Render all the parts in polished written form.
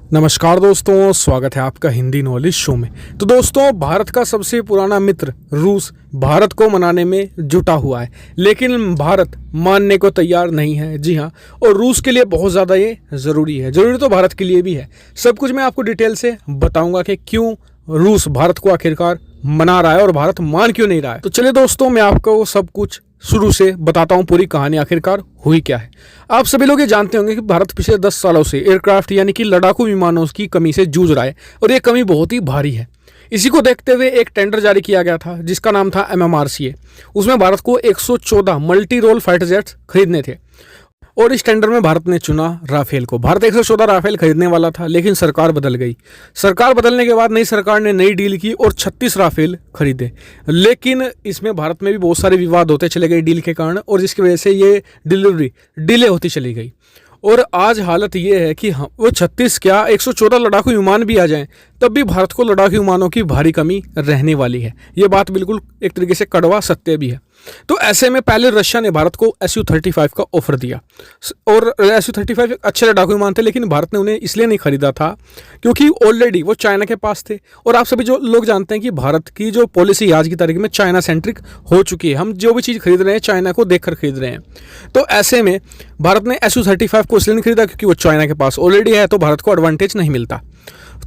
नमस्कार दोस्तों, स्वागत है आपका हिंदी नॉलेज शो में। तो दोस्तों, भारत का सबसे पुराना मित्र रूस भारत को मनाने में जुटा हुआ है, लेकिन भारत मानने को तैयार नहीं है। जी हाँ, और रूस के लिए बहुत ज़्यादा ये ज़रूरी है। ज़रूरी तो भारत के लिए भी है। सब कुछ मैं आपको डिटेल से बताऊंगा कि क्यों रूस भारत को आखिरकार मना रहा है और भारत मान क्यों नहीं रहा है। तो चलिए दोस्तों, मैं आपको सब कुछ शुरू से बताता हूं, पूरी कहानी आखिरकार हुई क्या है। आप सभी लोग ये जानते होंगे कि भारत पिछले 10 सालों से एयरक्राफ्ट यानी कि लड़ाकू विमानों की कमी से जूझ रहा है और ये कमी बहुत ही भारी है। इसी को देखते हुए एक टेंडर जारी किया गया था जिसका नाम था MMRCA। उसमें भारत को 114 मल्टी रोल फाइटर जेट्स खरीदने थे और इस टेंडर में भारत ने चुना राफेल को। भारत 114 राफेल खरीदने वाला था, लेकिन सरकार बदल गई। सरकार बदलने के बाद नई सरकार ने नई डील की और 36 राफेल खरीदे। लेकिन इसमें भारत में भी बहुत सारे विवाद होते चले गए डील के कारण, और जिसकी वजह से ये डिलीवरी डिले होती चली गई। और आज हालत ये है कि वो 36 क्या 114 लड़ाकू विमान भी आ जाएं, तब भी भारत को लड़ाकू विमानों की भारी कमी रहने वाली है। ये बात बिल्कुल एक तरीके से कड़वा सत्य भी है। तो ऐसे में पहले रशिया ने भारत को Su-35 का ऑफर दिया, और Su-35 अच्छे लड़ाकू विमान थे, लेकिन भारत ने उन्हें इसलिए नहीं खरीदा था क्योंकि ऑलरेडी वो चाइना के पास थे। और आप सभी जो लोग जानते हैं कि भारत की जो पॉलिसी आज की तारीख में चाइना सेंट्रिक हो चुकी है। हम जो भी चीज़ खरीद रहे हैं चाइना को देखकर खरीद रहे हैं। तो ऐसे में भारत ने Su-35 को इसलिए नहीं खरीदा क्योंकि वो चाइना के पास ऑलरेडी है, तो भारत को एडवांटेज नहीं मिलता।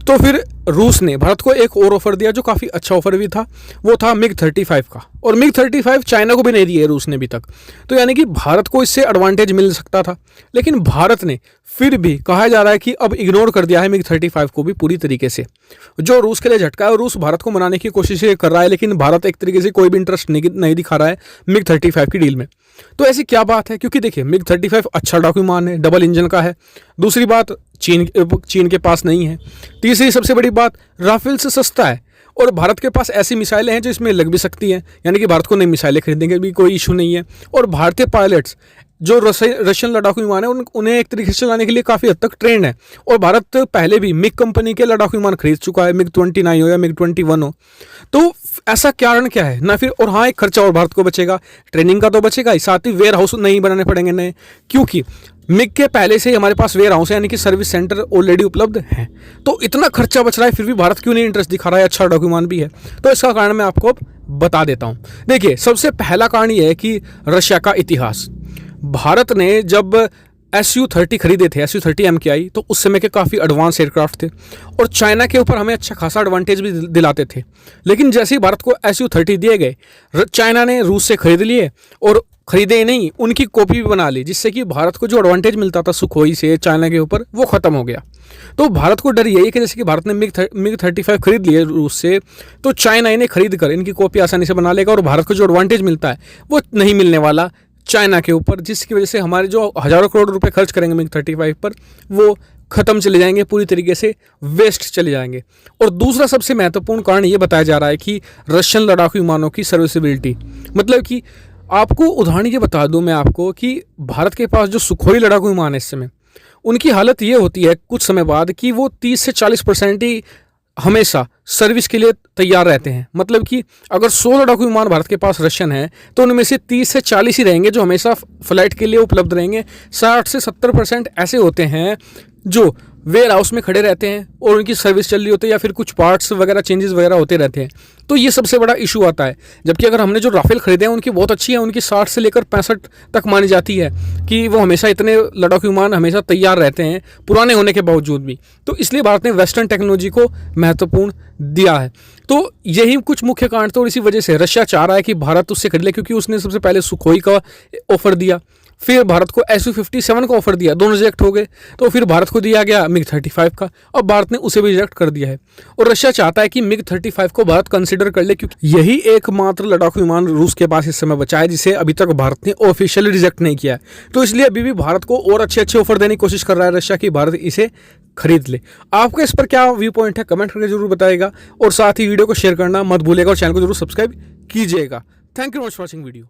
तो फिर रूस ने भारत को एक और ऑफर दिया जो काफ़ी अच्छा ऑफर भी था, वो था MiG-35 का। और MiG-35 चाइना को भी नहीं दिए रूस ने अभी तक। तो यानी कि भारत को इससे एडवांटेज मिल सकता था, लेकिन भारत ने फिर भी कहा जा रहा है कि अब इग्नोर कर दिया है MiG-35 को भी पूरी तरीके से, जो रूस के लिए झटका है। और रूस भारत को मनाने की कोशिश कर रहा है, लेकिन भारत एक तरीके से कोई भी इंटरेस्ट नहीं दिखा रहा है MiG-35 की डील में। तो ऐसी क्या बात है? क्योंकि देखिए, MiG-35 अच्छा लड़ाकू विमान है, डबल इंजन का है। दूसरी बात, चीन के पास नहीं है। तीसरी सबसे बड़ी बात, राफेल से सस्ता है, और भारत के पास ऐसी मिसाइलें हैं जो इसमें लग भी सकती हैं। यानी कि भारत को नई मिसाइलें खरीदने भी कोई इशू नहीं है। और भारतीय पायलट्स जो रशियन लड़ाकू विमान है उन्हें एक तरीके से चलाने के लिए काफ़ी हद तक ट्रेंड है। और भारत पहले भी मिग कंपनी के लड़ाकू विमान खरीद चुका है, MiG-29 हो या MiG-21 हो। तो ऐसा कारण क्या है ना फिर? और हाँ, एक खर्चा और भारत को बचेगा, ट्रेनिंग का तो बचेगा ही, साथ ही वेयर हाउस नहीं बनाने पड़ेंगे नए, क्योंकि मिग के पहले से ही हमारे पास वेयर हाउस है, यानी कि सर्विस सेंटर ऑलरेडी उपलब्ध हैं। तो इतना खर्चा बच रहा है, फिर भी भारत क्यों नहीं इंटरेस्ट दिखा रहा है? अच्छा लड़ाकू विमान भी है। तो इसका कारण मैं आपको बता देता हूँ। देखिए, सबसे पहला कारण ये है कि रशिया का इतिहास। भारत ने जब Su-30 खरीदे थे, Su-30 MKI, तो उस समय के काफ़ी एडवांस एयरक्राफ्ट थे और चाइना के ऊपर हमें अच्छा खासा एडवांटेज भी दिलाते थे। लेकिन जैसे ही भारत को Su-30 दिए गए, चाइना ने रूस से खरीद लिए, और खरीदे ही नहीं, उनकी कॉपी भी बना ली, जिससे कि भारत को जो एडवांटेज मिलता था सुखोई से चाइना के ऊपर, वो ख़त्म हो गया। तो भारत को डर यही है कि जैसे कि भारत ने MiG-35 खरीद लिए रूस से, तो चाइना इन्हें खरीद कर इनकी कॉपी आसानी से बना लेगा और भारत को जो एडवांटेज मिलता है वो नहीं मिलने वाला चाइना के ऊपर, जिसकी वजह से हमारे जो हज़ारों करोड़ रुपए खर्च करेंगे MiG-35 पर, वो ख़त्म चले जाएंगे, पूरी तरीके से वेस्ट चले जाएंगे। और दूसरा सबसे महत्वपूर्ण कारण ये बताया जा रहा है कि रशियन लड़ाकू विमानों की सर्विसेबिलिटी। मतलब कि आपको उदाहरण ये बता दूं मैं आपको कि भारत के पास जो सुखोई लड़ाकू विमान है इस समय, उनकी हालत ये होती है कुछ समय बाद कि वो 30 से 40% ही हमेशा सर्विस के लिए तैयार रहते हैं। मतलब कि अगर 100 लड़ाकू विमान भारत के पास रशियन है, तो उनमें से 30 से 40 ही रहेंगे जो हमेशा फ्लाइट के लिए उपलब्ध रहेंगे। 60 से 70% ऐसे होते हैं जो वेयर हाउस में खड़े रहते हैं और उनकी सर्विस चल रही होती है, या फिर कुछ पार्ट्स वगैरह चेंजेस वगैरह होते रहते हैं। तो ये सबसे बड़ा इशू आता है। जबकि अगर हमने जो राफेल खरीदे हैं उनकी बहुत अच्छी है, उनकी 60 से लेकर 65 तक मानी जाती है कि वो हमेशा इतने लड़ाकू विमान हमेशा तैयार रहते हैं, पुराने होने के बावजूद भी। तो इसलिए भारत ने वेस्टर्न टेक्नोलॉजी को महत्वपूर्ण दिया है। तो यही कुछ मुख्य कारण थे, और इसी वजह से रशिया चाह रहा है कि भारत उससे खरीद ले, क्योंकि उसने सबसे पहले सुखोई का ऑफर दिया, फिर भारत को Su-57 का ऑफर दिया, दोनों रिजेक्ट हो गए। तो फिर भारत को दिया गया MiG-35 का, अब भारत ने उसे भी रिजेक्ट कर दिया है। और रशिया चाहता है कि MiG-35 को भारत कंसिडर कर ले, क्योंकि यही एकमात्र लड़ाकू विमान रूस के पास इस समय बचा है जिसे अभी तक भारत ने ऑफिशियली रिजेक्ट नहीं किया है। तो इसलिए अभी भी भारत को और अच्छे अच्छे ऑफर देने की कोशिश कर रहा है रशिया की भारत इसे खरीद ले। आपका इस पर क्या व्यू पॉइंट है, कमेंट करके जरूर बताइएगा, और साथ ही वीडियो को शेयर करना मत भूलिएगा और चैनल को जरूर सब्सक्राइब कीजिएगा। Thank you much for watching video.